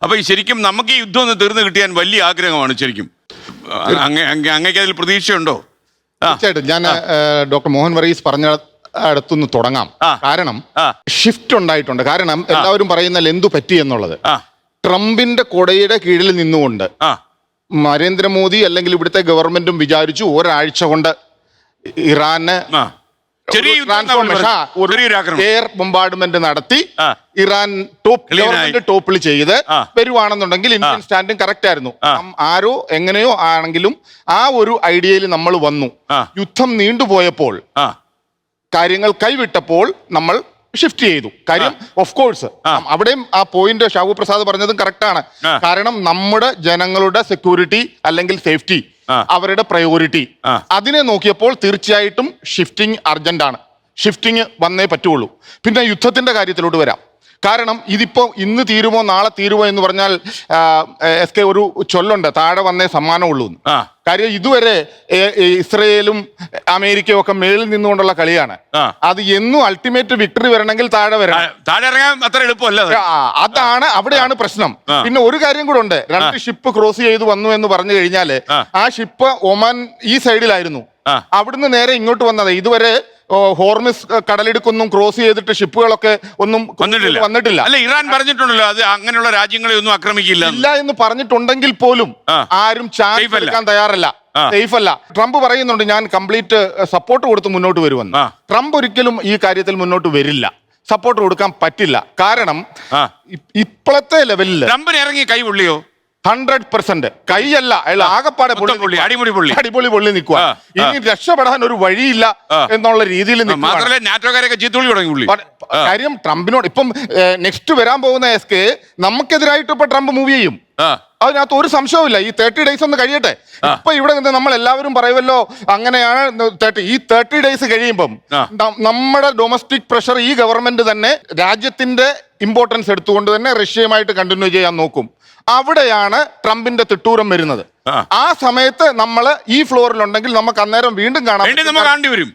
അപ്പൊ ഈ ശരിക്കും നമുക്ക് ഈ യുദ്ധം ഒന്ന് തീർന്നു കിട്ടിയാൻ വലിയ ആഗ്രഹമാണ് ശരിക്കും. അങ്ങേക്ക് അതിൽ പ്രതീക്ഷയുണ്ടോ? തീർച്ചയായിട്ടും ഞാൻ ഡോക്ടർ മോഹൻ വർഗീസ് പറഞ്ഞ അടുത്തുനിന്ന് തുടങ്ങാം. കാരണം ഷിഫ്റ്റ് ഉണ്ടായിട്ടുണ്ട്. കാരണം എല്ലാവരും പറയുന്ന എന്തു പറ്റി എന്നുള്ളത്. ട്രംപിന്റെ കൊടയുടെ കീഴിൽ നിന്നുകൊണ്ട് നരേന്ദ്രമോദി അല്ലെങ്കിൽ ഇവിടുത്തെ ഗവൺമെന്റും വിചാരിച്ചു ഒരാഴ്ച കൊണ്ട് ഇറാന് എയർ ബോംബാർഡ്മെന്റ് നടത്തി ഇറാൻ ടോപ്പിൽ ചെയ്ത് വരുവാണെന്നുണ്ടെങ്കിൽ ഇന്ത്യൻ സ്റ്റാൻഡും കറക്റ്റ് ആയിരുന്നു. ആരോ എങ്ങനെയോ ആണെങ്കിലും ആ ഒരു ഐഡിയയിൽ നമ്മൾ വന്നു. യുദ്ധം നീണ്ടുപോയപ്പോൾ കാര്യങ്ങൾ കൈവിട്ടപ്പോൾ നമ്മൾ ഷിഫ്റ്റ് ചെയ്തു. കാര്യം ഓഫ് കോഴ്സ് അവിടെയും ആ പോയിന്റ് ഷാവു പ്രസാദ് പറഞ്ഞതും കറക്റ്റാണ്. കാരണം നമ്മുടെ ജനങ്ങളുടെ സെക്യൂരിറ്റി അല്ലെങ്കിൽ സേഫ്റ്റി അവരുടെ പ്രയോറിറ്റി അതിനെ നോക്കിയപ്പോൾ തീർച്ചയായിട്ടും ഷിഫ്റ്റിംഗ് അർജന്റ് ആണ്. ഷിഫ്റ്റിംഗ് വന്നേ പറ്റുള്ളൂ. പിന്നെ യുദ്ധത്തിന്റെ കാര്യത്തിലോട്ട് വരാം. കാരണം ഇതിപ്പോ ഇന്ന് തീരുമോ നാളെ തീരുമോ എന്ന് പറഞ്ഞാൽ SK ഒരു ചൊല്ലുണ്ട്, താഴെ വന്നേ സമ്മാനമുള്ളൂ. കാര്യം ഇതുവരെ ഇസ്രയേലും അമേരിക്കയും ഒക്കെ മേളിൽ നിന്നുകൊണ്ടുള്ള കളിയാണ്. അത് എന്നും അൾട്ടിമേറ്റ് വിക്ടറി വരണമെങ്കിൽ താഴെ വരണം. അത്ര എളുപ്പമല്ല. അതാണ് അവിടെയാണ് പ്രശ്നം. പിന്നെ ഒരു കാര്യം കൂടെ ഉണ്ട്. 2 ഷിപ്പ് ക്രോസ് ചെയ്ത് വന്നു എന്ന് പറഞ്ഞു കഴിഞ്ഞാല് ആ ഷിപ്പ് ഒമാൻ ഈ സൈഡിലായിരുന്നു. അവിടുന്ന് നേരെ ഇങ്ങോട്ട് വന്നത്. ഇതുവരെ ഹോർമിസ് കടലിടുക്കൊന്നും ക്രോസ് ചെയ്തിട്ട് ഷിപ്പുകളൊക്കെ ഒന്നും വന്നിട്ടില്ല. അല്ല, ഇറാൻ പറഞ്ഞിട്ടുണ്ടല്ലോ അത് അങ്ങനെയുള്ള രാജ്യങ്ങളെ ഒന്നും ആക്രമിക്കില്ല എന്ന് പറഞ്ഞിട്ടുണ്ടെങ്കിൽ പോലും ആരും ചാൻസ് എടുക്കാൻ തയ്യാറല്ല, സേഫ് അല്ല. ട്രംപ് പറയുന്നുണ്ട് ഞാൻ കംപ്ലീറ്റ് സപ്പോർട്ട് കൊടുത്ത് മുന്നോട്ട് വരുമെന്ന്. ട്രംപ് ഒരിക്കലും ഈ കാര്യത്തിൽ മുന്നോട്ട് വരില്ല, സപ്പോർട്ട് കൊടുക്കാൻ പറ്റില്ല. കാരണം ഇപ്പോഴത്തെ ലെവലിൽ ട്രംപിന് ഇറങ്ങി കൈ പൊള്ളിയോ? 100% കൈയല്ല, അയാൾ ആകപ്പാടെ അടിപൊളി പൊള്ളി നിൽക്കുക. ഇനി രക്ഷപ്പെടാൻ ഒരു വഴിയില്ല എന്നുള്ള രീതിയിൽ കാര്യം ട്രംപിനോട് ഇപ്പം നെക്സ്റ്റ് വരാൻ പോകുന്ന SK നമുക്കെതിരായിട്ട് ഇപ്പൊ ട്രംപ് മൂവ് ചെയ്യും. അതിനകത്ത് ഒരു സംശയവുമില്ല. ഈ 30 ഡേയ്സ് ഒന്ന് കഴിയട്ടെ. ഇപ്പൊ ഇവിടെ നിന്ന് നമ്മൾ എല്ലാവരും പറയുമല്ലോ അങ്ങനെയാണ്. ഈ 30 ഡേയ്സ് കഴിയുമ്പം നമ്മുടെ ഡൊമസ്റ്റിക് പ്രഷർ ഈ ഗവൺമെന്റ് തന്നെ രാജ്യത്തിന്റെ ഇമ്പോർട്ടൻസ് എടുത്തുകൊണ്ട് തന്നെ റഷ്യയുമായിട്ട് കണ്ടിന്യൂ ചെയ്യാൻ നോക്കും. അവിടെയാണ് ട്രംപിന്റെ തിട്ടൂരം വരുന്നത്. ആ സമയത്ത് നമ്മൾ ഈ ഫ്ലോറിലുണ്ടെങ്കിൽ നമുക്ക് അന്നേരം വീണ്ടും കാണാൻ വരും.